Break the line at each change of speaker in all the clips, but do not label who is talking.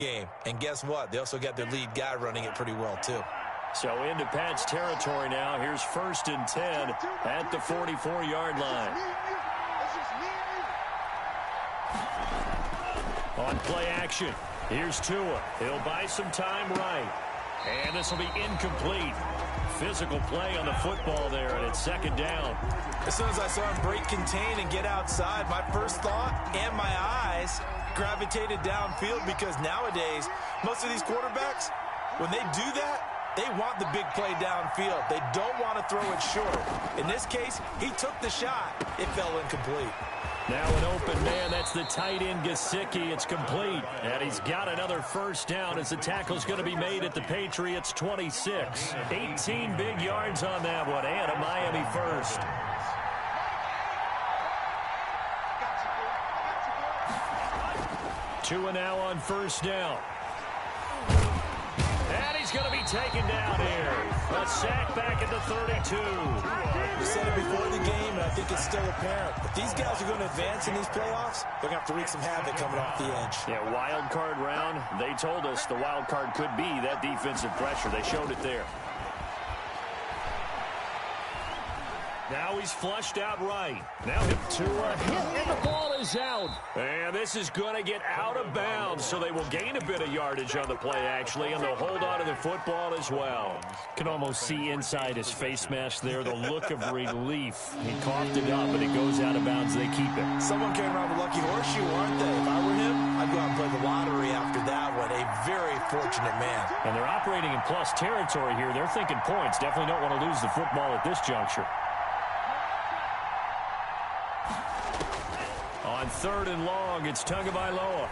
game. And guess what? They also got their lead guy running it pretty well, too.
So into Pat's territory now. Here's 1st and 10 at the 44-yard line. On play action, here's Tua. He'll buy some time right. And this will be incomplete. Physical play on the football there, and it's 2nd down.
As soon as I saw him break contain and get outside, my first thought and my eyes gravitated downfield, because nowadays, most of these quarterbacks, when they do that, they want the big play downfield. They don't want to throw it short. In this case, he took the shot. It fell incomplete.
Now an open man. That's the tight end, Gesicki. It's complete. And he's got another 1st down as the tackle's going to be made at the Patriots' 26. 18 big yards on that one, and a Miami first. Tua now on 1st down. And he's going to be taken down here. A sack back at the 32.
We said it before the game, and I think it's still apparent. If these guys are going to advance in these playoffs, they're going to have to wreak some havoc coming off the edge.
Yeah, wild card round. They told us the wild card could be that defensive pressure. They showed it there. Now he's flushed out right. Now hit Tua, and the ball is out. And this is going to get out of bounds, so they will gain a bit of yardage on the play, actually, and they'll hold on to the football as well. Can almost see inside his face mask there, the look of relief. He coughed it up, and it goes out of bounds. They keep it.
Someone came around with a lucky horseshoe, aren't they? If I were him, I'd go out and play the lottery after that one. A very fortunate man.
And they're operating in plus territory here. They're thinking points. Definitely don't want to lose the football at this juncture. On 3rd and long, it's Tagovailoa.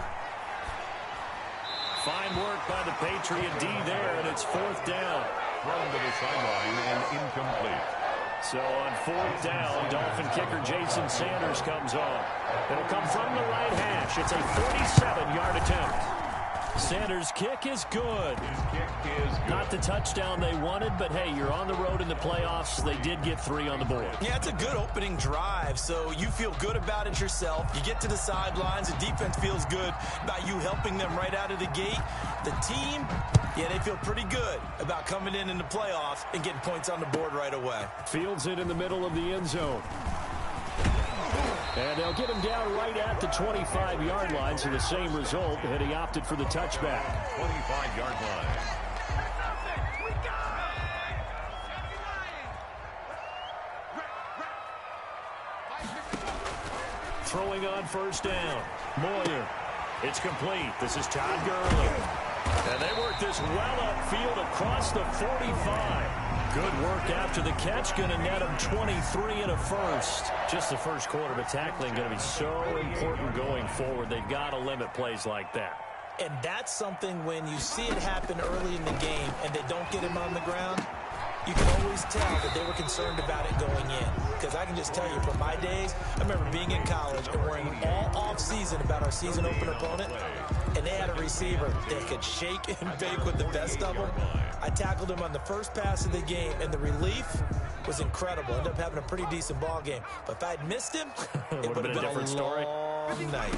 Fine work by the Patriot D there, and it's 4th down.
Thrown to the sideline and incomplete.
So on 4th down, Dolphin kicker Jason Sanders comes on. It'll come from the right hash. It's a 47-yard attempt. Sanders' kick is good.
His kick is good.
Not the touchdown they wanted, but hey, you're on the road in the playoffs. They did get 3 on the board.
Yeah, it's a good opening drive, so you feel good about it yourself. You get to the sidelines. The defense feels good about you helping them right out of the gate. The team, yeah, they feel pretty good about coming in the playoffs and getting points on the board right away.
Fields it in the middle of the end zone. And they'll get him down right at the 25-yard line, so the same result, and he opted for the touchback.
25-yard line.
Throwing on 1st down. Moyer. It's complete. This is Todd Gurley. And they work this well upfield across the 45. Good work after the catch. Going to net him 23 and a first. Just the first quarter, but tackling going to be so important going forward. They've got to limit plays like that.
And that's something when you see it happen early in the game and they don't get him on the ground, you can always tell that they were concerned about it going in. Because I can just tell you, from my days, I remember being in college and worrying all off-season about our season opener opponent, and they had a receiver that could shake and bake with the best of them. I tackled him on the first pass of the game, and the relief was incredible. Ended up having a pretty decent ball game. But if I'd missed him, it would have been a different story. Long night.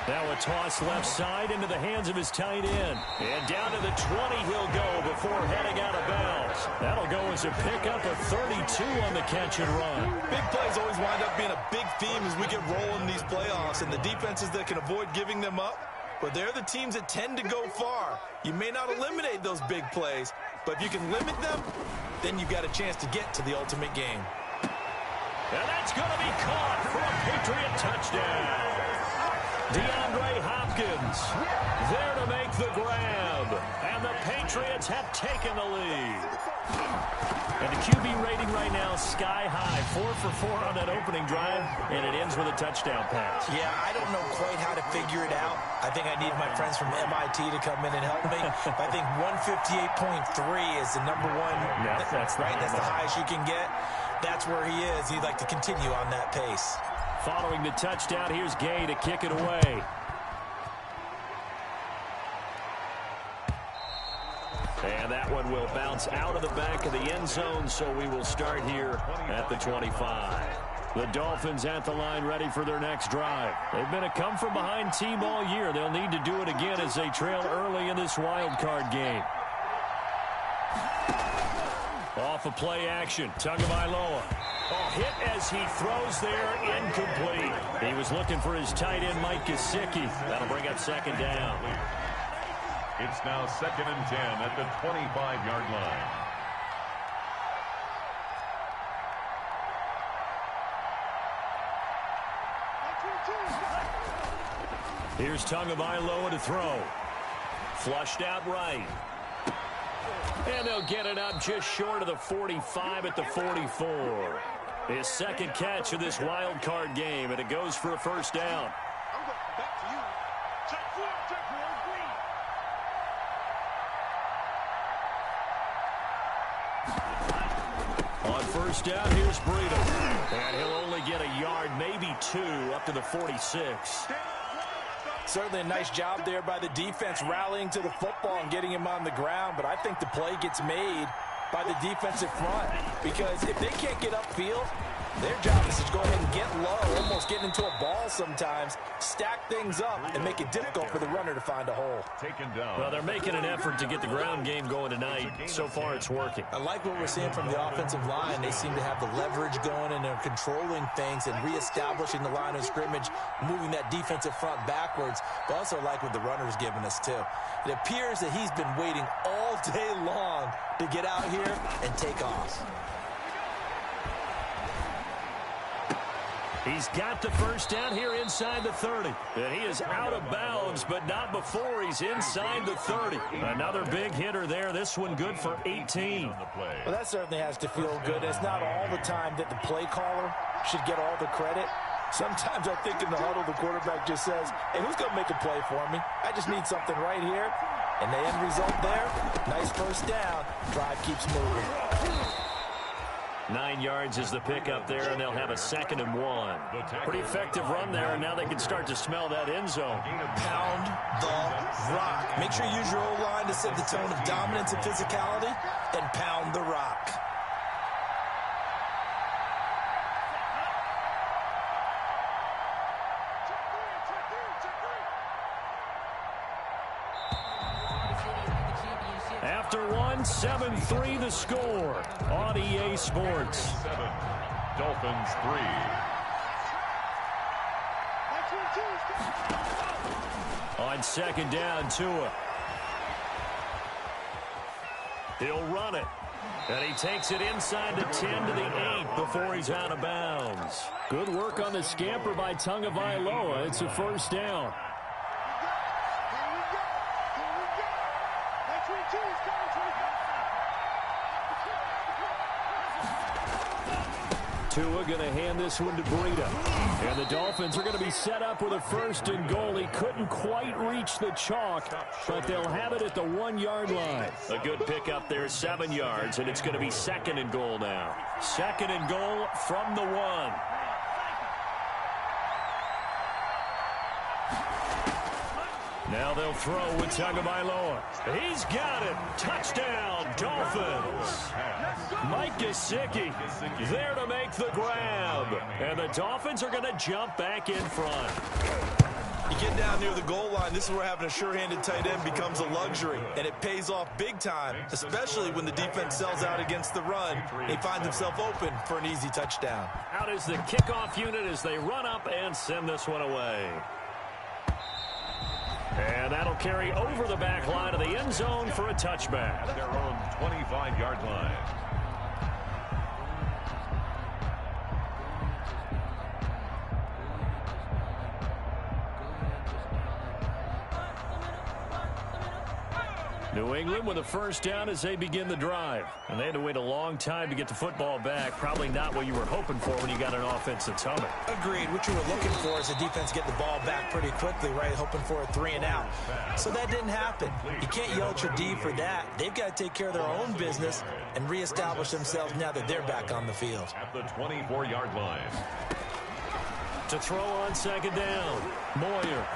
Now a toss left side into the hands of his tight end. And down to the 20 he'll go before heading out of bounds. That'll go as a pickup of 32 on the catch and run.
Big plays always wind up being a big theme as we get rolling in these playoffs. And the defenses that can avoid giving them up, well, they're the teams that tend to go far. You may not eliminate those big plays, but if you can limit them, then you've got a chance to get to the ultimate game.
And that's going to be caught for a Patriot touchdown. DeAndre Hopkins there to make the grab. And the Patriots have taken the lead. And the QB rating right now sky high. 4 for 4 on that opening drive, and it ends with a touchdown pass.
Yeah, I don't know quite how to figure it out. I think I need my friends from MIT to come in and help me. I think 158.3 is the number one. That's right. That's the highest you can get. That's where he is. He'd like to continue on that pace.
Following the touchdown, here's Gay to kick it away. And that one will bounce out of the back of the end zone, so we will start here at the 25. The Dolphins at the line ready for their next drive. They've been a come-from-behind team all year. They'll need to do it again as they trail early in this wild card game. Off of play action, Tagovailoa. Oh, hit as he throws there, incomplete. He was looking for his tight end, Mike Gesicki. That'll bring up second down.
It's now 2nd and 10 at the 25-yard line.
Here's Tagovailoa to throw. Flushed out right. And they'll get it up just short of the 45 at the 44. His second catch of this wild card game, and it goes for a first down. On first down, here's Breida. And he'll only get a yard, maybe 2, up to the 46.
Certainly a nice job there by the defense rallying to the football and getting him on the ground, but I think the play gets made by the defensive front because if they can't get upfield, their job is to go ahead and get low, almost get into a ball sometimes, stack things up, and make it difficult for the runner to find a hole.
Taken down.
Well, they're making an effort to get the ground game going tonight. So far, it's working.
I like what we're seeing from the offensive line. They seem to have the leverage going, and they're controlling things and reestablishing the line of scrimmage, moving that defensive front backwards. But also like what the runner's giving us, too. It appears that he's been waiting all day long to get out here and take off.
He's got the first down here inside the 30. And he is out of bounds, but not before he's inside the 30. Another big hitter there. This one good for 18.
Well, that certainly has to feel good. It's not all the time that the play caller should get all the credit. Sometimes I think in the huddle, the quarterback just says, hey, who's going to make a play for me? I just need something right here. And the end result there, nice first down. Drive keeps moving.
9 yards is the pickup there, and they'll have a 2nd and 1. Pretty effective run there, and now they can start to smell that end zone.
Pound the rock. Make sure you use your O-line to set the tone of dominance and physicality, and pound the rock.
After one, 7-3 the score on EA Sports.
7, Dolphins 3.
On second down, Tua. He'll run it. And he takes it inside the 10 to the 8 before he's out of bounds. Good work on the scamper by Tagovailoa. It's a first down. Tua going to hand this one to Breida. And the Dolphins are going to be set up with a 1st and goal. He couldn't quite reach the chalk, but they'll have it at the 1-yard line. A good pickup there, 7 yards, and it's going to be 2nd and goal now. 2nd and goal from the 1. Now they'll throw with Tagovailoa. He's got it. Touchdown, Dolphins. Mike Gesicki there to make the grab. And the Dolphins are going to jump back in front.
You get down near the goal line, this is where having a sure-handed tight end becomes a luxury, and it pays off big time, especially when the defense sells out against the run. He finds himself open for an easy touchdown.
Out is the kickoff unit as they run up and send this one away. And that'll carry over the back line of the end zone for a touchback.
Their own 25-yard line.
New England with a first down as they begin the drive. And they had to wait a long time to get the football back. Probably not what you were hoping for when you got an offense that's humming.
Agreed. What you were looking for is the defense get the ball back pretty quickly, right? Hoping for a 3 and out. So that didn't happen. You can't yell at your D for that. They've got to take care of their own business and reestablish themselves now that they're back on the field.
At the 24-yard line.
To throw on second down, Moyer.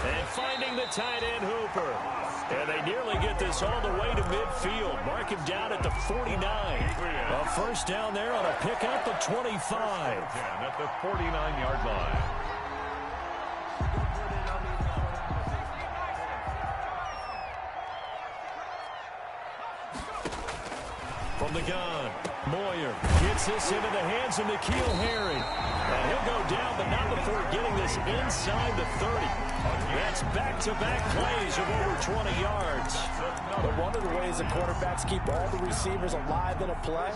And finding the tight end Hooper. And they nearly get this all the way to midfield. Mark him down at the 49. A first down there on a pickup of 25.
At the 49-yard line.
From the gun, Moyer gets this into the hands of N'Keal Harry. And he'll go down, but not before getting this inside the 30. That's back-to-back plays of over 20 yards.
But one of the ways the quarterbacks keep all the receivers alive in a play,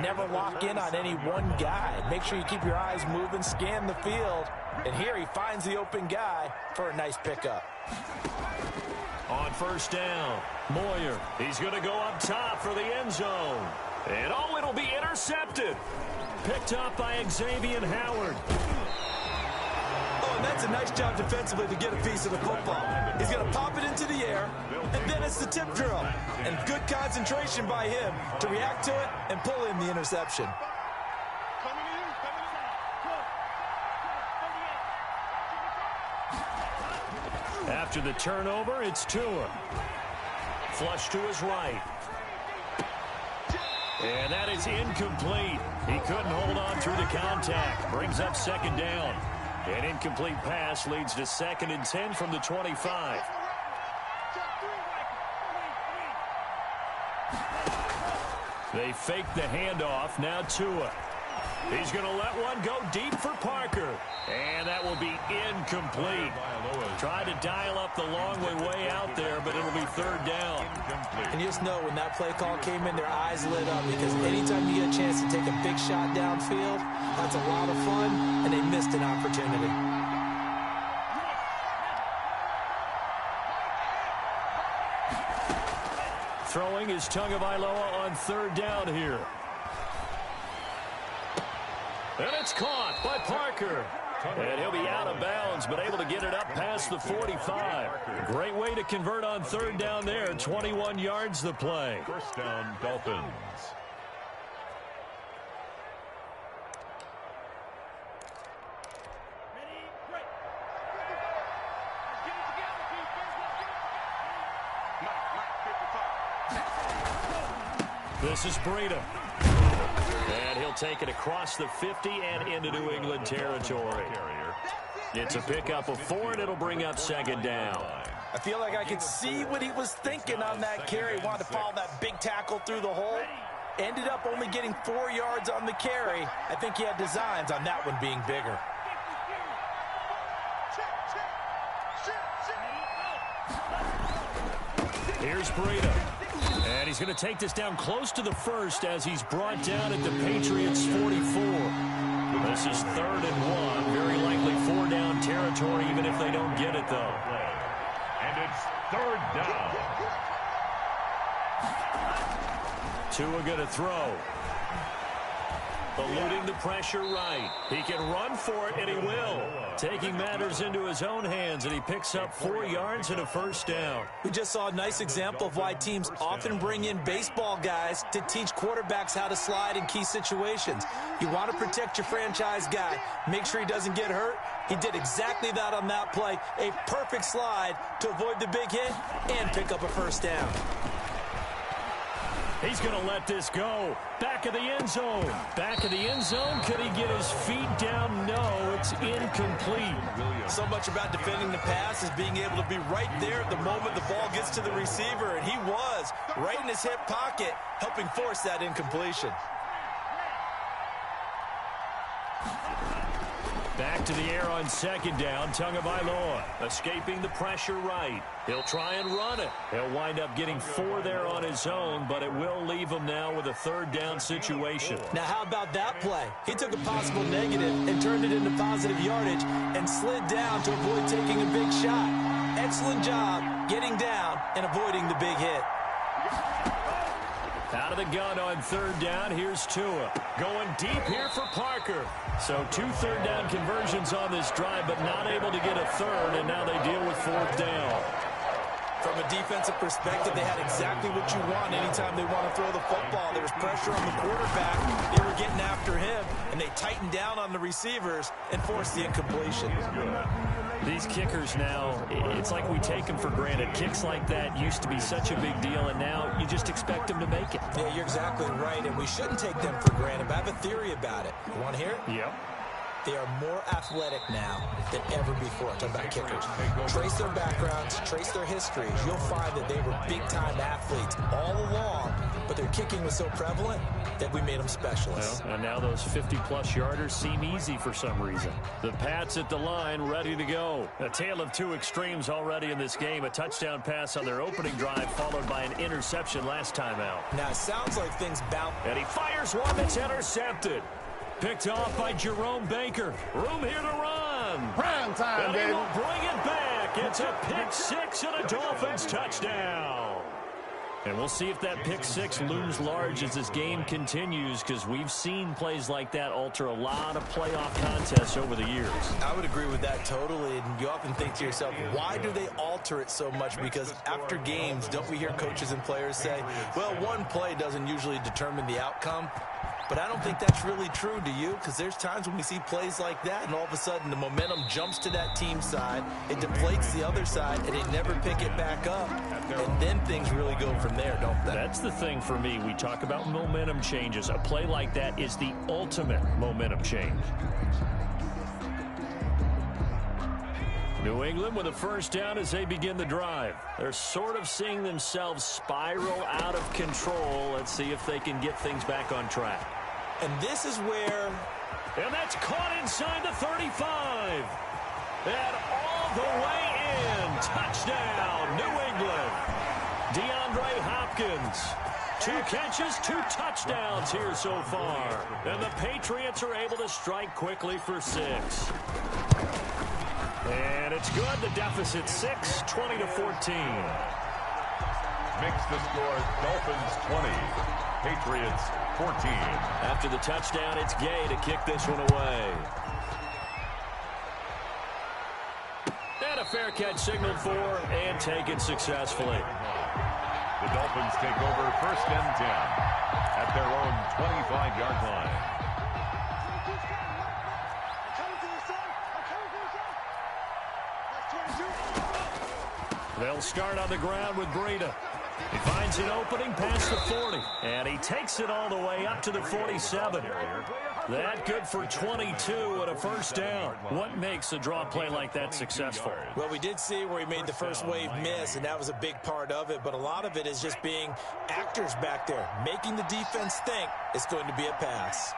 never lock in on any one guy. Make sure you keep your eyes moving, scan the field. And here he finds the open guy for a nice pickup.
On first down, Moyer. He's going to go up top for the end zone. And oh, it'll be intercepted. Picked up by Xavier Howard.
Oh, and that's a nice job defensively to get a piece of the football. He's going to pop it into the air, and then it's the tip drill. And good concentration by him to react to it and pull in the interception.
After the turnover, it's Tua. Flush to his right. And that is incomplete. He couldn't hold on through the contact. Brings up second down. An incomplete pass leads to 2nd and 10 from the 25. They fake the handoff. Now Tua. He's going to let one go deep for Parker. And that will be incomplete. Tried to dial up the long way out there, but it'll be 3rd down.
And you just know when that play call came in, their eyes lit up, because anytime you get a chance to take a big shot downfield, that's a lot of fun, and they missed an opportunity.
Throwing is Tagovailoa on 3rd down here. And it's caught by Parker. And he'll be out of bounds, but able to get it up past the 45. Great way to convert on 3rd down there. 21 yards the play.
First down, Dolphins.
This is Breida. And he'll take it across the 50 and into New England territory. It's a pickup of 4, and it'll bring up 2nd down.
I feel like I could see what he was thinking on that carry. Wanted to follow that big tackle through the hole. Ended up only getting 4 yards on the carry. I think he had designs on that one being bigger.
Here's Breida. And he's going to take this down close to the 1st as he's brought down at the Patriots' 44. This is 3rd and 1. Very likely 4-down territory, even if they don't get it, though.
And it's 3rd down.
Tua going to throw. Eluding the pressure right. He can run for it, and he will. Taking matters into his own hands, and he picks up 4 yards and a 1st down.
We just saw a nice example of why teams often bring in baseball guys to teach quarterbacks how to slide in key situations. You want to protect your franchise guy. Make sure he doesn't get hurt. He did exactly that on that play. A perfect slide to avoid the big hit and pick up a 1st down.
He's going to let this go. Back of the end zone. Back of the end zone. Could he get his feet down? No, it's incomplete.
So much about defending the pass is being able to be right there at the moment the ball gets to the receiver, and he was right in his hip pocket, helping force that incompletion.
Back to the air on 2nd down. Tagovailoa escaping the pressure right. He'll try and run it. He'll wind up getting 4 there on his own, but it will leave him now with a 3rd down situation.
Now, how about that play? He took a possible negative and turned it into positive yardage and slid down to avoid taking a big shot. Excellent job getting down and avoiding the big hit.
Out of the gun on 3rd down, here's Tua. Going deep here for Parker. So 2 3rd-down conversions on this drive, but not able to get a 3rd, and now they deal with 4th down.
From a defensive perspective, they had exactly what you want anytime they want to throw the football. There was pressure on the quarterback. They were getting after him, and they tightened down on the receivers and forced the incompletion.
These kickers now, it's like we take them for granted. Kicks like that used to be such a big deal, and now you just expect them to make it.
Yeah, you're exactly right, and we shouldn't take them for granted. But I have a theory about it. You want to hear it?
Yep.
They are more athletic now than ever before. Talking about kickers. Trace their backgrounds, trace their histories. You'll find that they were big-time athletes all along, but their kicking was so prevalent that we made them specialists.
Well, and now those 50-plus yarders seem easy for some reason. The Pats at the line, ready to go. A tale of two extremes already in this game. A touchdown pass on their opening drive, followed by an interception last time out.
Now, it sounds like things bounce.
And he fires one that's intercepted. Picked off by Jerome Baker. Room here to run.
Prime time,
and
baby.
he will bring it back. It's a pick six and a Dolphins touchdown. And we'll see if that pick six looms large as this game continues, because we've seen plays like that alter a lot of playoff contests over the years.
I would agree with that totally. And you often think to yourself, why do they alter it so much? Because after games, don't we hear coaches and players say, well, one play doesn't usually determine the outcome? But I don't think that's really true, do you? Because there's times when we see plays like that, and all of a sudden the momentum jumps to that team side, it deflates the other side, and they never pick it back up. And then things really go from there, don't they?
That's the thing for me. We talk about momentum changes. A play like that is the ultimate momentum change. New England with a first down as they begin the drive. They're sort of seeing themselves spiral out of control. Let's see if they can get things back on track.
And this is where...
And that's caught inside the 35. And all the way in. Touchdown, New England. DeAndre Hopkins. 2 catches, 2 touchdowns here so far. And the Patriots are able to strike quickly for 6. And it's good. The deficit 6, 20-14.
Makes the score Dolphins 20, Patriots 14.
After the touchdown, it's Gay to kick this one away. And a fair catch signaled for and taken successfully.
The Dolphins take over first and 10 at their own 25-yard line.
They'll start on the ground with Breida. He finds an opening past the 40, and he takes it all the way up to the 47. That good for 22 and a first down. What makes a draw play like that successful?
Well, we did see where he made the first wave miss, and that was a big part of it. But a lot of it is just being actors back there, making the defense think it's going to be a pass.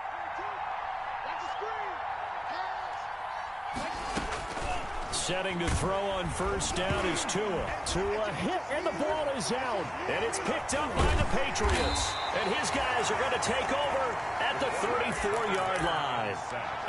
Setting to throw on first down is Tua. Tua hit, and the ball is out. And it's picked up by the Patriots. And his guys are going to take over at the 34-yard line.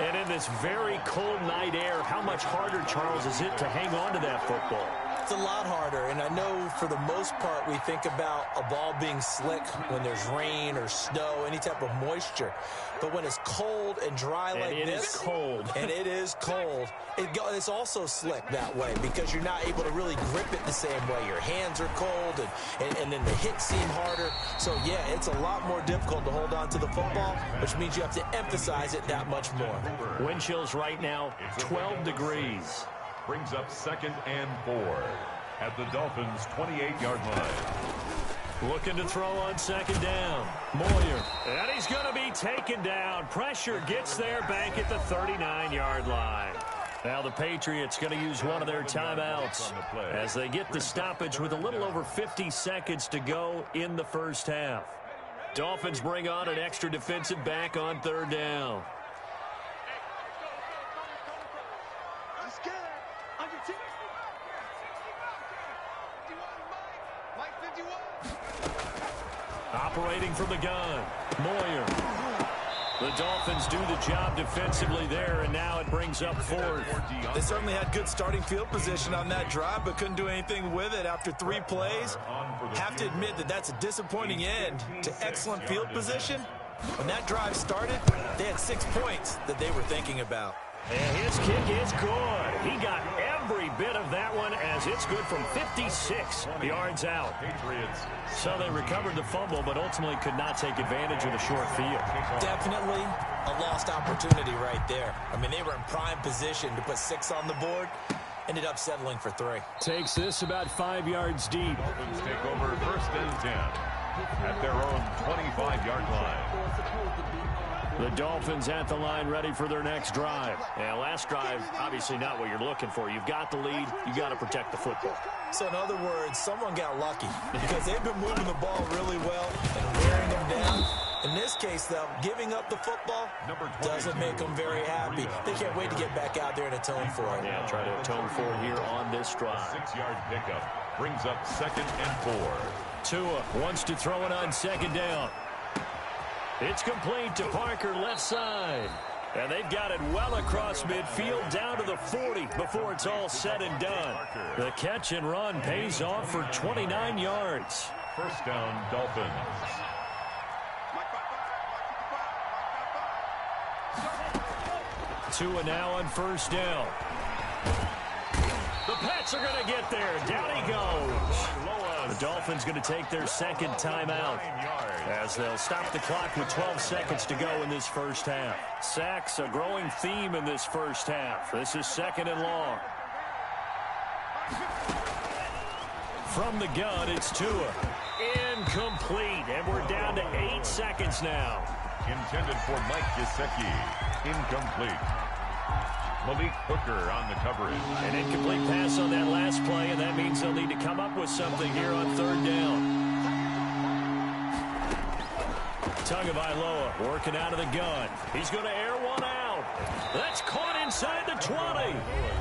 And in this very cold night air, how much harder, Charles, is it to hang on to that football?
It's a lot harder, and I know for the most part we think about a ball being slick when there's rain or snow, any type of moisture. But when it's cold and dry like this,
it is cold.
And it is cold, it's also slick that way because you're not able to really grip it the same way. Your hands are cold, and then the hits seem harder. So, yeah, it's a lot more difficult to hold on to the football, which means you have to emphasize it that much more.
Wind chills right now, 12 degrees.
Brings up 2nd and 4 at the Dolphins' 28-yard line.
Looking to throw on 2nd down. Moyer. And he's going to be taken down. Pressure gets there back at the 39-yard line. Now the Patriots going to use one of their timeouts as they get the stoppage with a little over 50 seconds to go in the first half. Dolphins bring on an extra defensive back on 3rd down. Operating from the gun, Moyer. The Dolphins do the job defensively there, and now it brings up 4th.
They certainly had good starting field position on that drive, but couldn't do anything with it after 3 plays. Have to admit that that's a disappointing end to excellent field position. When that drive started, they had 6 points that they were thinking about.
And his kick is good. He got every bit of that one as it's good from 56 yards out. So they recovered the fumble, but ultimately could not take advantage of the short field.
Definitely a lost opportunity right there. I mean, they were in prime position to put 6 on the board. Ended up settling for 3.
Takes this about 5 yards deep.
Dolphins take over first and 10 at their own 25-yard line.
The Dolphins at the line ready for their next drive. And last drive, obviously not what you're looking for. You've got the lead. You got to protect the football.
So in other words, someone got lucky because they've been moving the ball really well and wearing them down. In this case, though, giving up the football doesn't make them very happy. They can't wait to get back out there and atone for it.
Yeah, try to atone for it here on this drive.
6-yard pickup brings up 2nd and 4.
Tua wants to throw it on 2nd down. It's complete to Parker, left side. And they've got it well across midfield down to the 40 before it's all said and done. The catch and run pays off for 29 yards.
First down, Dolphins.
Tua now on 1st down. The Pats are going to get there. Down he goes. The Dolphins going to take their 2nd timeout as they'll stop the clock with 12 seconds to go in this first half. Sacks, a growing theme in this first half. This is 2nd and long. From the gun, it's Tua. Incomplete, and we're down to 8 seconds now.
Intended for Mike Gesicki. Incomplete. Malik Hooker on the coverage.
An incomplete pass on that last play, and that means they'll need to come up with something here on 3rd down. Tagovailoa working out of the gun. He's going to air one out. That's caught inside the 20.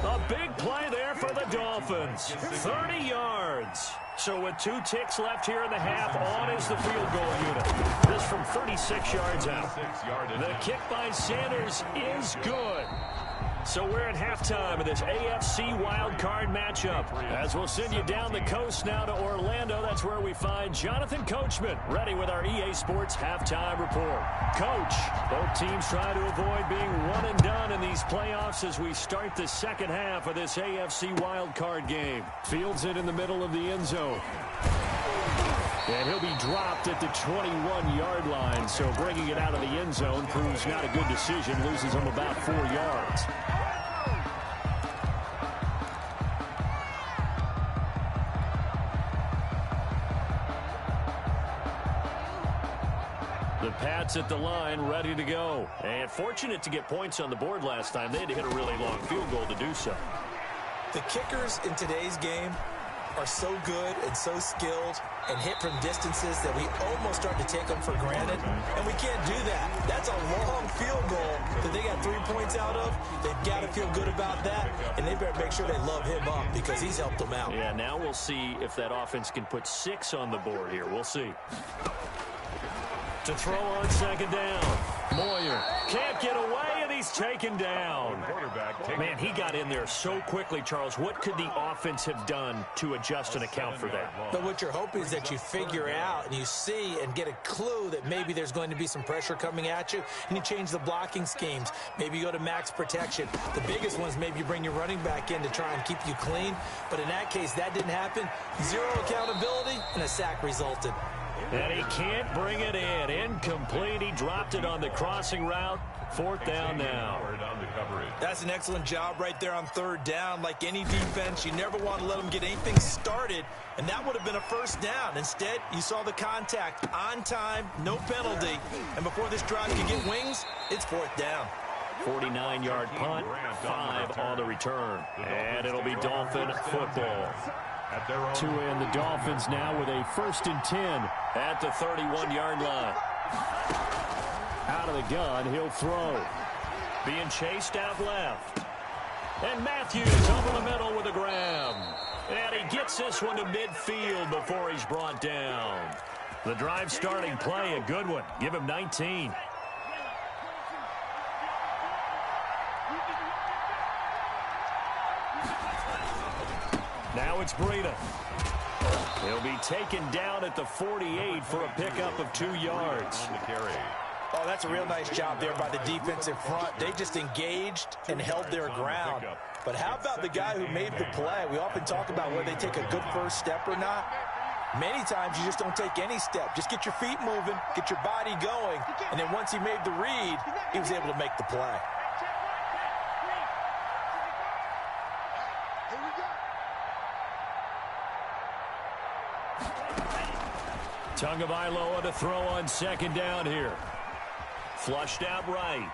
A big play there for the Dolphins. 30 yards. So with 2 ticks left here in the half, on is the field goal unit. This from 36 yards out. The kick by Sanders is good. So we're at halftime of this AFC wildcard matchup. As we'll send you down the coast now to Orlando, that's where we find Jonathan Coachman, ready with our EA Sports halftime report. Coach, both teams try to avoid being one and done in these playoffs as we start the 2nd half of this AFC wildcard game. Fields it in the middle of the end zone. And he'll be dropped at the 21-yard line, so bringing it out of the end zone proves not a good decision, loses him about 4 yards. The Pats at the line, ready to go. And fortunate to get points on the board last time. They had to hit a really long field goal to do so.
The kickers in today's game are so good and so skilled and hit from distances that we almost start to take them for granted, and we can't do that. That's a long field goal that they got 3 points out of. They've got to feel good about that, and they better make sure they love him up because he's helped them out.
Yeah, now we'll see if that offense can put 6 on the board here. We'll see. To throw on 2nd down. Moyer can't get away, and he's taken down. Man, he got in there so quickly, Charles. What could the offense have done to adjust and account for that?
But what you're hoping is that you figure out and you see and get a clue that maybe there's going to be some pressure coming at you, and you change the blocking schemes. Maybe you go to max protection. The biggest one is maybe you bring your running back in to try and keep you clean. But in that case, that didn't happen. 0 accountability, and a sack resulted.
And he can't bring it in. Incomplete. He dropped it on the crossing route. 4th down now.
That's an excellent job right there on 3rd down. Like any defense, you never want to let them get anything started, and that would have been a 1st down. Instead, you saw the contact on time, no penalty, and before this drive could get wings, it's 4th down.
49-yard punt, 5 on the return, and it'll be Dolphin football. To end the Dolphins now with a 1st and 10 at the 31-yard line. Out of the gun, he'll throw. Being chased out left. And Matthews over the middle with a grab. And he gets this one to midfield before he's brought down. The drive starting play, a good one. Give him 19. Now it's Breida. He'll be taken down at the 48 for a pickup of 2 yards.
Oh, that's a real nice job there by the defensive front. They just engaged and held their ground. But how about the guy who made the play? We often talk about whether they take a good first step or not. Many times you just don't take any step. Just get your feet moving, get your body going, and then once he made the read, he was able to make the play.
Tagovailoa to throw on second down here. Flushed out right.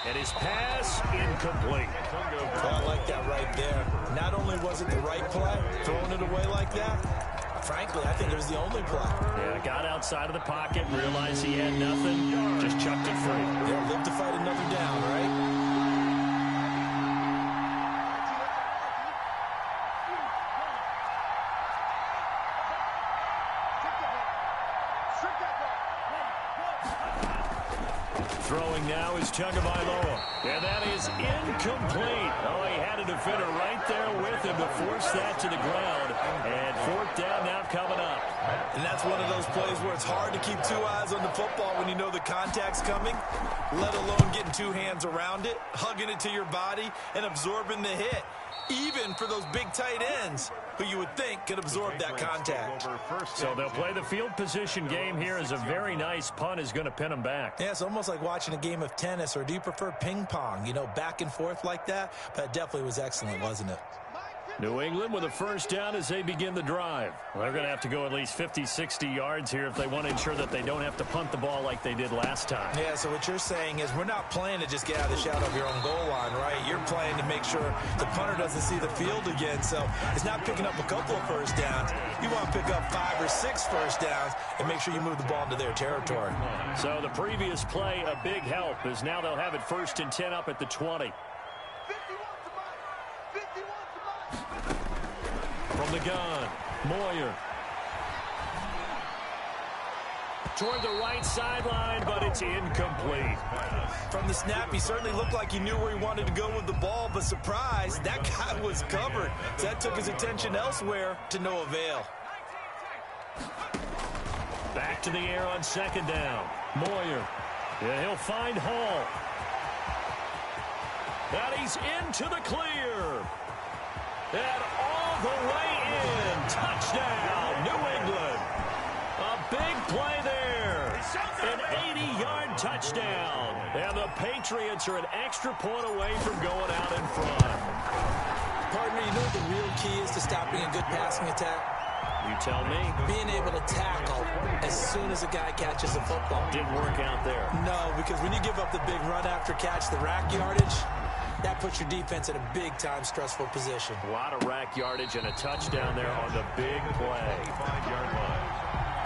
And his pass incomplete.
I like that right there. Not only was it the right play, throwing it away like that, frankly, I think it was the only play.
Yeah, got outside of the pocket, realized he had nothing, just chucked it free.
Yeah, live to fight another down, right?
Throwing now is Tagovailoa. And that is incomplete. Oh, he had a defender right there with him to force that to the ground. And fourth down now coming up.
And that's one of those plays where it's hard to keep two eyes on the football when you know the contact's coming, let alone getting two hands around it, hugging it to your body, and absorbing the hit. Even for those big tight ends who you would think could absorb that contact.
So they'll play the field position game here as a very nice punt is going to pin them back.
Yeah, it's almost like watching a game of tennis, or do you prefer ping pong? You know, back and forth like that? But it definitely was excellent, wasn't it?
New England with a first down as they begin the drive. Well, they're going to have to go at least 50, 60 yards here if they want to ensure that they don't have to punt the ball like they did last time.
Yeah, so what you're saying is we're not playing to just get out of the shadow of your own goal line, right? You're playing to make sure the punter doesn't see the field again. So it's not picking up a couple of first downs. You want to pick up 5 or 6 first downs and make sure you move the ball into their territory.
So the previous play, a big help, is now they'll have it 1st and 10 up at the 20. From the gun, Moyer. Toward the right sideline, but it's incomplete.
From the snap, he certainly looked like he knew where he wanted to go with the ball, but surprise, that guy was covered. So that took his attention elsewhere to no avail.
Back to the air on second down. Moyer. Yeah, he'll find Hall. And he's into the clear. And all the way in. Touchdown, New England. A big play there. An 80-yard touchdown. And the Patriots are an extra point away from going out in front.
Partner, you know what the real key is to stopping a good passing attack?
You tell me.
Being able to tackle as soon as a guy catches a football.
Didn't work out there.
No, because when you give up the big run after catch, the rack yardage, that puts your defense in a big-time stressful position.
A lot of rack yardage and a touchdown there on the big play.
5-yard line.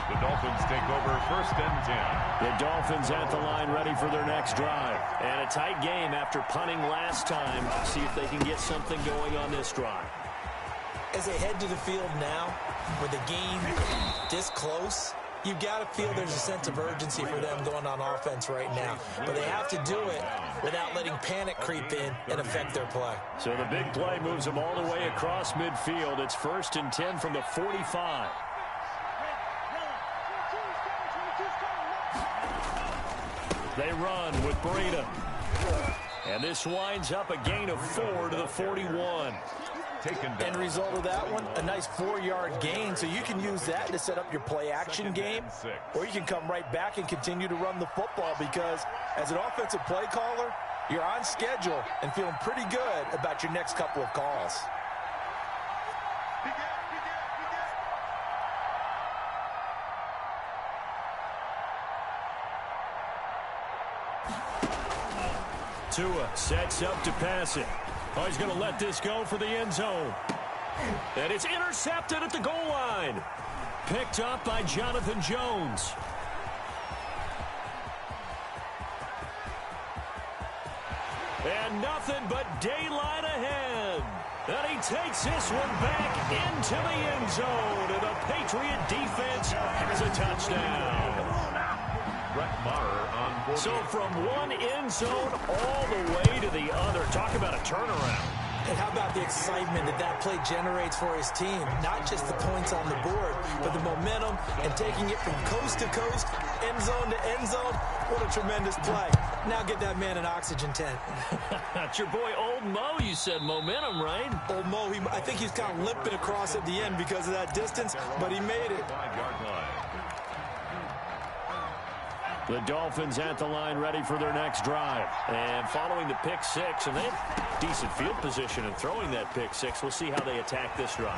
The Dolphins take over 1st and 10.
The Dolphins at the line ready for their next drive. And a tight game after punting last time. See if they can get something going on this drive.
As they head to the field now, with the game this close, you've got to feel there's a sense of urgency for them going on offense right now. But they have to do it without letting panic creep in and affect their play.
So the big play moves them all the way across midfield. It's 1st and 10 from the 45. They run with Breida. And this winds up a gain of 4 to the 41.
End result of that one, a nice 4-yard gain, so you can use that to set up your play-action game, or you can come right back and continue to run the football, because as an offensive play caller, you're on schedule and feeling pretty good about your next couple of calls.
Tua sets up to pass it. Oh, he's going to let this go for the end zone. And it's intercepted at the goal line. Picked up by Jonathan Jones. And nothing but daylight ahead. And he takes this one back into the end zone. And the Patriot defense has a touchdown. So from one end zone all the way to the other. Talk about a turnaround.
And how about the excitement that play generates for his team? Not just the points on the board, but the momentum and taking it from coast to coast, end zone to end zone. What a tremendous play. Now get that man an oxygen tent.
That's your boy Old Mo, you said. Momentum, right?
Old Mo, I think he's kind of limping across at the end because of that distance, but he made it.
5-yard line.
The Dolphins at the line ready for their next drive. And following the pick six, and they have decent field position in throwing that pick six. We'll see how they attack this drive.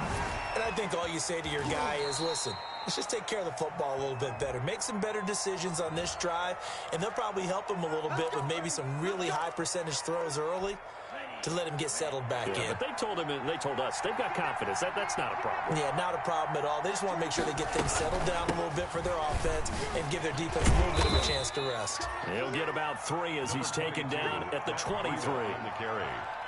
And I think all you say to your guy is, listen, let's just take care of the football a little bit better. Make some better decisions on this drive, and they'll probably help him a little bit with maybe some really high percentage throws early to let him get settled back in.
But they told him, and they told us, they've got confidence. That's not a problem.
Yeah, not a problem at all. They just want to make sure they get things settled down a little bit for their offense and give their defense a little bit of a chance to rest.
He'll get about 3 as he's taken down at the 23.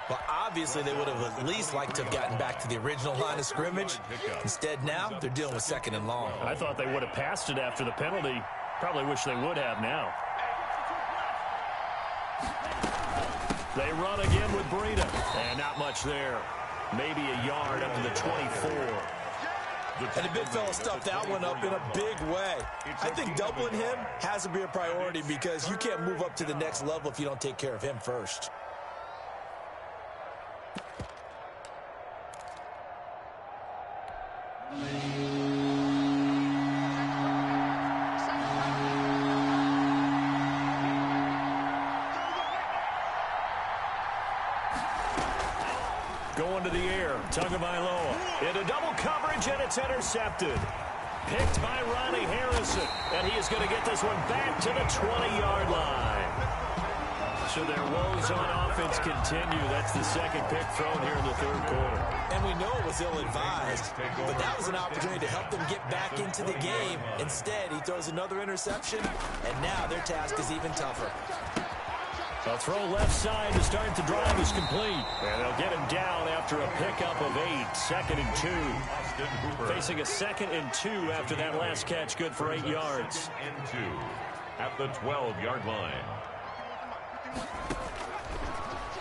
Well, obviously, they would have at least liked to have gotten back to the original line of scrimmage. Instead, now, they're dealing with 2nd and long.
I thought they would have passed it after the penalty. Probably wish they would have now. They run again with Breida. And not much there. Maybe a yard up to the 24.
And the big fella stuffed that one up in a big way. I think doubling him has to be a priority because you can't move up to the next level if you don't take care of him first.
Going to the air, Tagovailoa into double coverage, and it's intercepted. Picked by Ronnie Harrison, and he is going to get this one back to the 20-yard line. So their woes on offense continue. That's the second pick thrown here in the 3rd quarter.
And we know it was ill-advised, but that was an opportunity to help them get back into the game. Instead, he throws another interception, and now their task is even tougher.
A throw left side to start the drive is complete. And they'll get him down after a pickup of 8. 2nd and 2. Facing a 2nd and 2 after that last catch, good for 8 yards.
And 2 at the 12-yard line.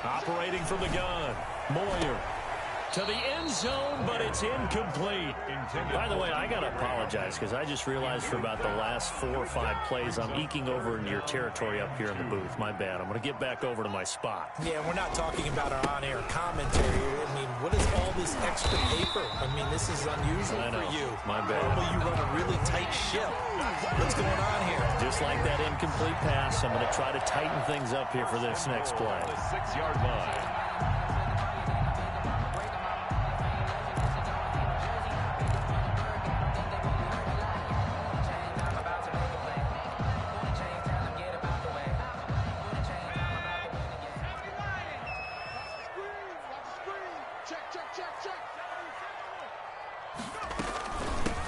Operating from the gun, Moyer to the end zone, but it's incomplete. By the way, I got to apologize because I just realized for about the last 4 or 5 plays, I'm eking over into your territory up here in the booth. My bad. I'm going to get back over to my spot.
Yeah, we're not talking about our on-air commentary. I mean, what is all this extra paper? I mean, this is unusual for you.
My bad.
Normally you run a really tight ship. What's going on here?
Just like that incomplete pass, I'm going to try to tighten things up here for this next play.
The 6-yard line.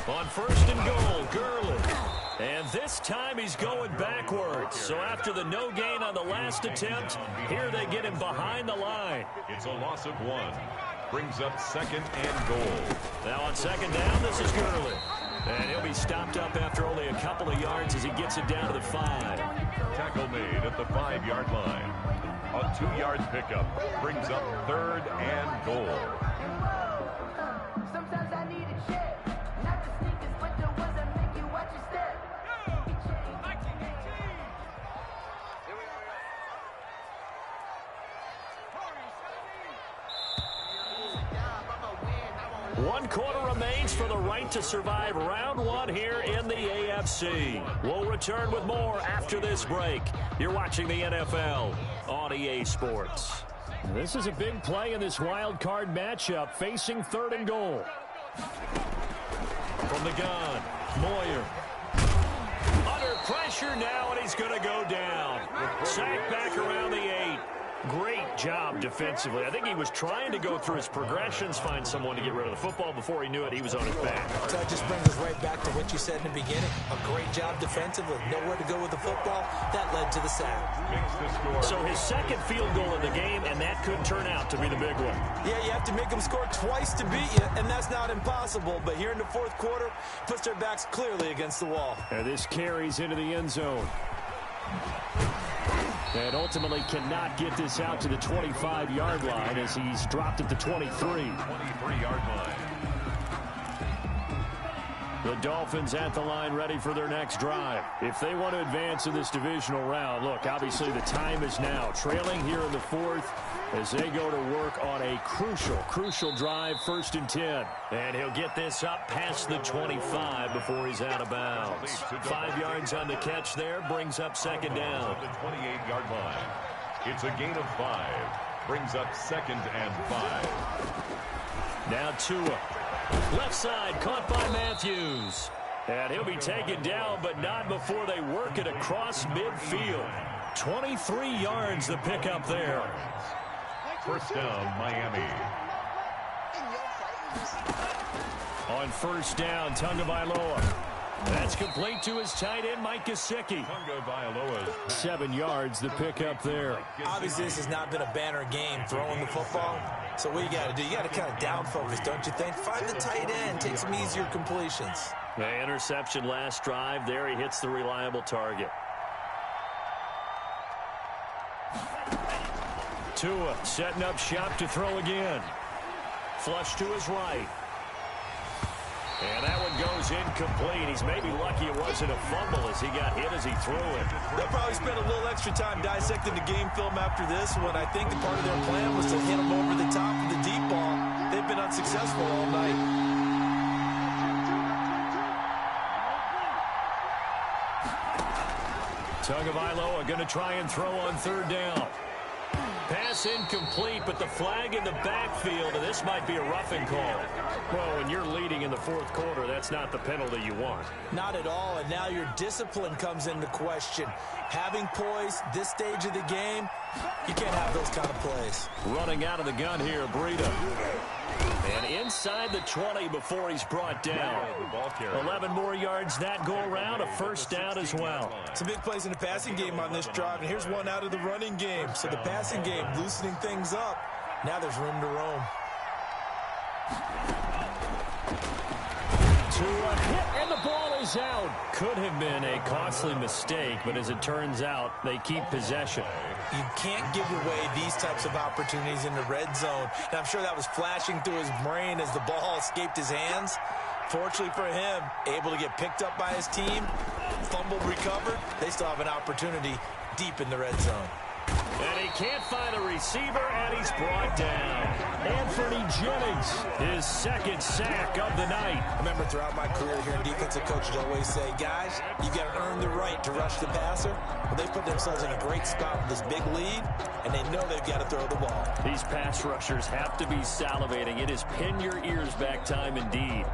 On 1st and goal, Gurley. And this time he's going backwards. So after the no gain on the last attempt, here they get him behind the line.
It's a loss of 1. Brings up 2nd and goal.
Now on 2nd down, this is Gurley. And he'll be stopped up after only a couple of yards as he gets it down to the 5.
Tackle made at the 5-yard line. A 2-yard pickup brings up 3rd and goal.
Sometimes I need a check. Not the sneakers, but the ones that make you watch your step.
One quarter remains for the right to survive round 1 here in the AFC. We'll return with more after this break. You're watching the NFL on EA Sports. This is a big play in this wild card matchup, facing 3rd and goal. From the gun, Moyer. Under pressure now, and he's going to go down. Sacked back around the 8. Great job defensively. I think he was trying to go through his progressions, find someone to get rid of the football. Before he knew it, he was on his back.
So that just brings us right back to what you said in the beginning. A great job defensively. Nowhere to go with the football. That led to the sack.
So his 2nd field goal in the game, and that could turn out to be the big one.
Yeah, you have to make them score twice to beat you, and that's not impossible. But here in the 4th quarter, puts their backs clearly against the wall.
And this carries into the end zone. And ultimately cannot get this out to the 25-yard line as he's dropped at the 23.
23-yard line.
The Dolphins at the line ready for their next drive. If they want to advance in this divisional round, look, obviously the time is now. Trailing here in the 4th as they go to work on a crucial drive, 1st and 10. And he'll get this up past the 25 before he's out of bounds. 5 yards on the catch there, brings up 2nd down.
The 28-yard line. It's a gain of 5. Brings up 2nd and 5.
Now Tua. Left side, caught by Matthews. And he'll be taken down, but not before they work it across midfield. 23 yards the pickup there.
First down, Miami.
On first down, Tagovailoa. That's complete to his tight end, Mike Gesicki. 7 yards the pickup there.
Obviously, this has not been a banner game throwing the football. So what you got to do, you got to kind of down focus, don't you think? Find the tight end, take some easier completions.
The interception last drive. There he hits the reliable target. Tua setting up shop to throw again. Flush to his right. And that one goes incomplete. He's maybe lucky it wasn't a fumble as he got hit as he threw it.
They'll probably spend a little extra time dissecting the game film after this one. I think the part of their plan was to hit him over the top of the deep ball. They've been unsuccessful all night.
Tagovailoa going to try and throw on third down. Pass incomplete, but the flag in the backfield, and this might be a roughing call. Well, when you're leading in the fourth quarter, that's not the penalty you want.
Not at all, and now your discipline comes into question. Having poise this stage of the game, you can't have those kind of plays.
Running out of the gun here, Breida. And inside the 20 before he's brought down. 11 more yards that go around, a first down as well.
Some big plays in the passing game on this drive, and here's one out of the running game. So the passing game loosening things up. Now there's room to roam.
To a hit, and the ball is out. Could have been a costly mistake, but as it turns out, they keep possession.
You can't give away these types of opportunities in the red zone. And I'm sure that was flashing through his brain as the ball escaped his hands. Fortunately for him, able to get picked up by his team, fumbled, recovered. They still have an opportunity deep in the red zone.
And he can't find a receiver, and he's brought down. Anthony Jennings, his second sack of the night.
I remember throughout my career here in defensive coaches always say, guys, you got to earn the right to rush the passer. Well, they put themselves in a great spot with this big lead, and they know they've got to throw the ball.
These pass rushers have to be salivating. It is pin your ears back time indeed.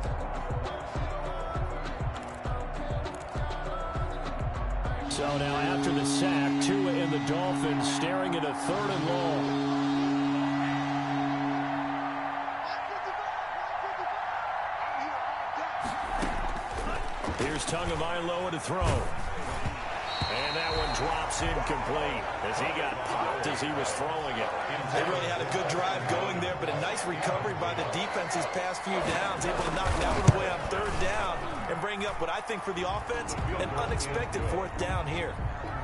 So now after the sack, Tua and the Dolphins staring at a 3rd and long. Here's Tagovailoa to throw. And that one drops incomplete as he got popped as he was throwing it.
They really had a good drive going there, but a nice recovery by the defense these past few downs, able to knock that one away on 3rd down and bring up what I think for the offense, an unexpected 4th down here.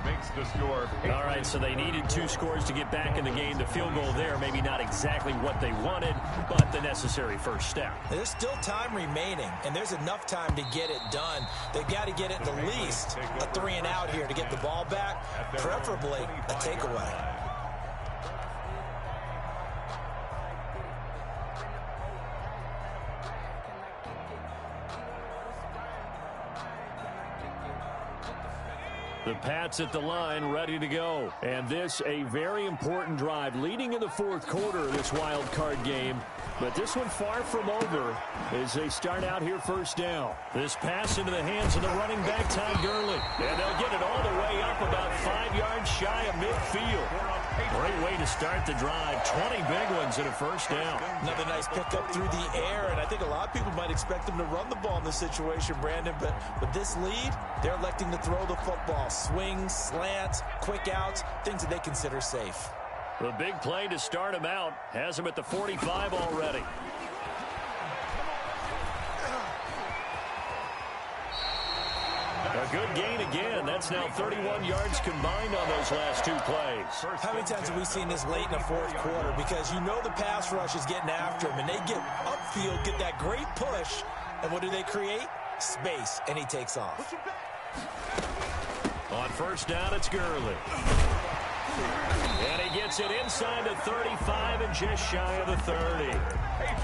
Makes the score.
All right, so they needed 2 scores to get back in the game. The field goal there, maybe not exactly what they wanted, but the necessary first step.
There's still time remaining, and there's enough time to get it done. They've got to get it at least a 3 and out here to get the ball back, preferably a takeaway.
The Pats at the line, ready to go. And this, a very important drive, leading in the 4th quarter of this wild card game. But this one far from over as they start out here first down. This pass into the hands of the running back, Todd Gurley. And they'll get it all the way up about 5 yards shy of midfield. Great way to start the drive. 20 big ones and a first down.
Another nice pickup through the air, and I think a lot of people might expect them to run the ball in this situation, Brandon, but with this lead, they're electing to throw the football. Swings, slants, quick outs, things that they consider safe.
The big play to start him out has him at the 45 already. A good gain again. That's now 31 yards combined on those last 2 plays.
How many times have we seen this late in the 4th quarter? Because you know the pass rush is getting after him, and they get upfield, get that great push, and what do they create? Space, and he takes off.
On first down, it's Gurley. And he gets it inside the 35 and just shy of the 30.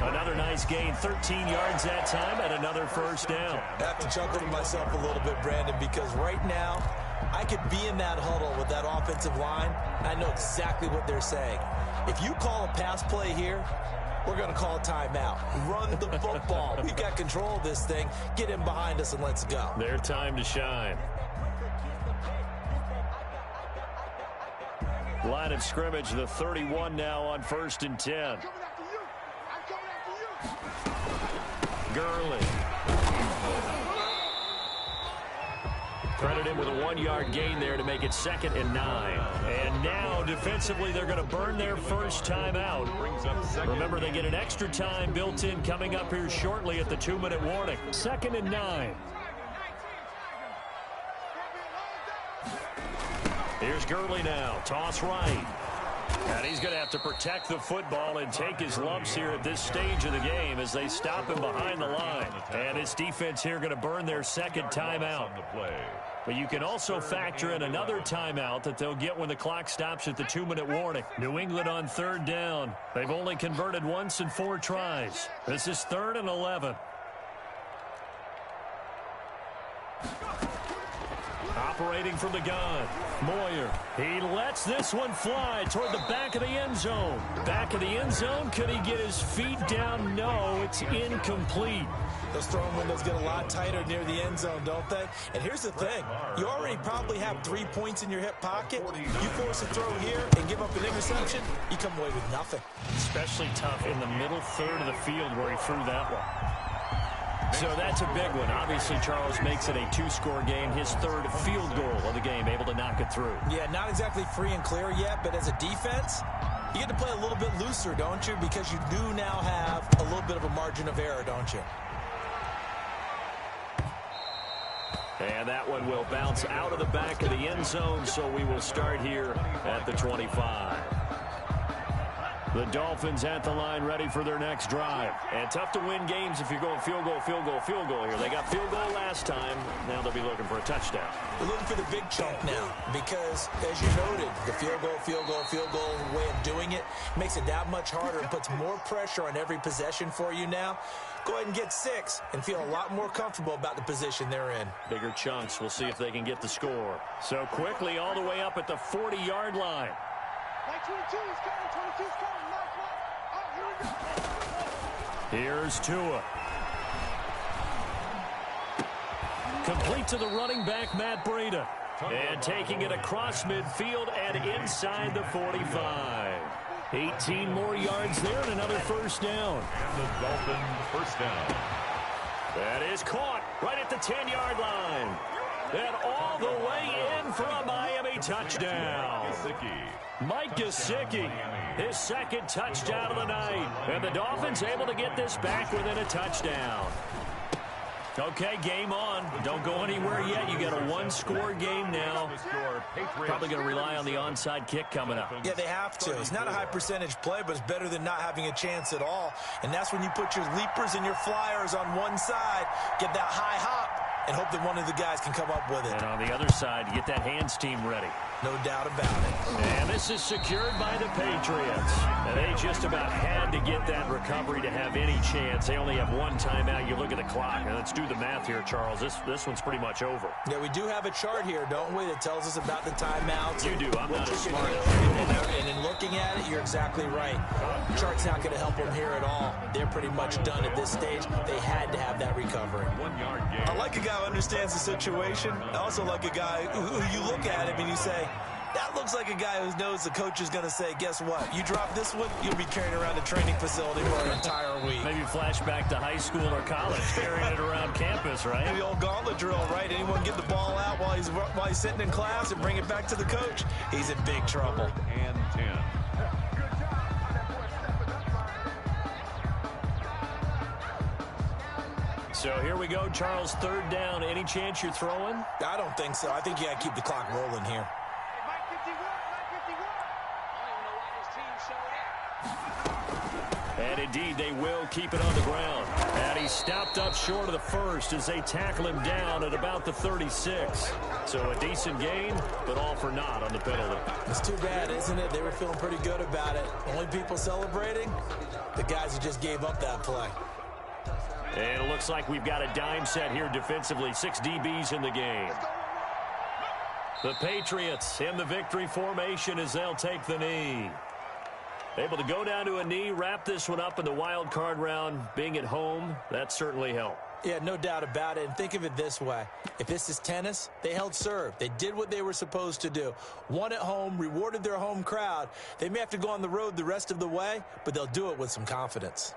Another nice gain, 13 yards that time, and another first down.
I have to chuckle to myself a little bit, Brandon, because right now, I could be in that huddle with that offensive line. I know exactly what they're saying. If you call a pass play here, we're going to call timeout. Run the football. We've got control of this thing. Get him behind us and let's go.
Their time to shine. Line of scrimmage, the 31 now on 1st and 10. Gurley. Credit him with a 1-yard gain there to make it 2nd and 9. And now, defensively, they're going to burn their first timeout. Remember, they get an extra time built in coming up here shortly at the 2-minute warning. 2nd and 9. Here's Gurley now. Toss right. And he's going to have to protect the football and take his lumps here at this stage of the game as they stop him behind the line. And his defense here going to burn their second timeout. But you can also factor in another timeout that they'll get when the clock stops at the 2-minute warning. New England on 3rd down. They've only converted once in 4 tries. This is 3rd and 11. Operating from the gun. Moyer. He lets this one fly toward the back of the end zone. Back of the end zone. Could he get his feet down? No, it's incomplete.
Those throwing windows get a lot tighter near the end zone, don't they? And here's the thing. You already probably have 3 points in your hip pocket. You force a throw here and give up an interception, you come away with nothing.
Especially tough in the middle third of the field where he threw that one. So that's a big one. Obviously, Charles makes it a 2-score game. His 3rd field goal of the game, able to knock it through.
Yeah, not exactly free and clear yet, but as a defense, you get to play a little bit looser, don't you? Because you do now have a little bit of a margin of error, don't you?
And that one will bounce out of the back of the end zone, so we will start here at the 25. The Dolphins at the line ready for their next drive. And tough to win games if you're going field goal, field goal, field goal here. They got field goal last time. Now they'll be looking for a touchdown.
They're looking for the big chunk now because, as you noted, the field goal way of doing it makes it that much harder and puts more pressure on every possession for you now. Go ahead and get 6 and feel a lot more comfortable about the position they're in.
Bigger chunks. We'll see if they can get the score. So quickly all the way up at the 40-yard line.
22 is coming, 22 is coming.
Here's Tua. Complete to the running back, Matt Breida. And taking it across midfield and inside the 45. 18 more yards there and another first down.
And the Dolphins first down.
That is caught right at the 10-yard line. And all the way in for a Miami touchdown. Mike Gesicki, his 2nd touchdown of the night. And the Dolphins able to get this back within a touchdown. Okay, game on. Don't go anywhere yet. You got a 1-score game now. Probably going to rely on the onside kick coming up.
Yeah, they have to. It's not a high percentage play, but it's better than not having a chance at all. And that's when you put your leapers and your flyers on one side, get that high hop, and hope that one of the guys can come up with it.
And on the other side, you get that hands team ready.
No doubt about it.
And this is secured by the Patriots. And they just about had to get that recovery to have any chance. They only have 1 timeout. You look at the clock. And let's do the math here, Charles. This one's pretty much over.
Yeah, we do have a chart here, don't we, that tells us about the timeouts.
You do. I'm not as smart.
And in looking at it, you're exactly right. The chart's not going to help them here at all. They're pretty much done at this stage. They had to have that recovery.
1-yard gain.
I like a guy who understands the situation. I also like a guy who you look at him and you say, that looks like a guy who knows the coach is going to say, guess what? You drop this one, you'll be carrying around the training facility for an entire week.
Maybe flashback to high school or college, carrying it around campus, right?
The old gauntlet drill, right? Anyone get the ball out while he's sitting in class and bring it back to the coach? He's in big trouble.
And 10.
So here we go, Charles, 3rd down. Any chance you're throwing?
I don't think so. I think you got to keep the clock rolling here.
And indeed, they will keep it on the ground. And he stopped up short of the first as they tackle him down at about the 36. So a decent gain, but all for naught on the penalty.
It's too bad, isn't it? They were feeling pretty good about it. Only people celebrating, the guys who just gave up that play.
And it looks like we've got a dime set here defensively. 6 DBs in the game. The Patriots in the victory formation as they'll take the knee. Able to go down to a knee, wrap this one up in the wild card round. Being at home, that certainly helped.
Yeah, no doubt about it. And think of it this way. If this is tennis, they held serve. They did what they were supposed to do. Won at home, rewarded their home crowd. They may have to go on the road the rest of the way, but they'll do it with some confidence.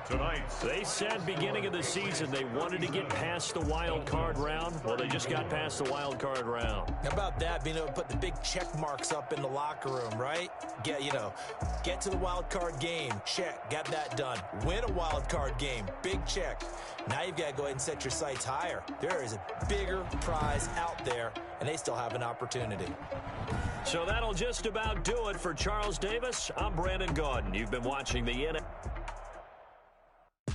Tonight,
they said beginning of the season they wanted to get past the wild card round. Well, they just got past the wild card round.
How about that, being able to put the big check marks up in the locker room, right? Get to the wild card game. Check. Got that done. Win a wild card game. Big check. Now you've got to go ahead and set your sights higher. There is a bigger prize out there, and they still have an opportunity.
So that'll just about do it for Charles Davis. I'm Brandon Gaudin. You've been watching the NFL.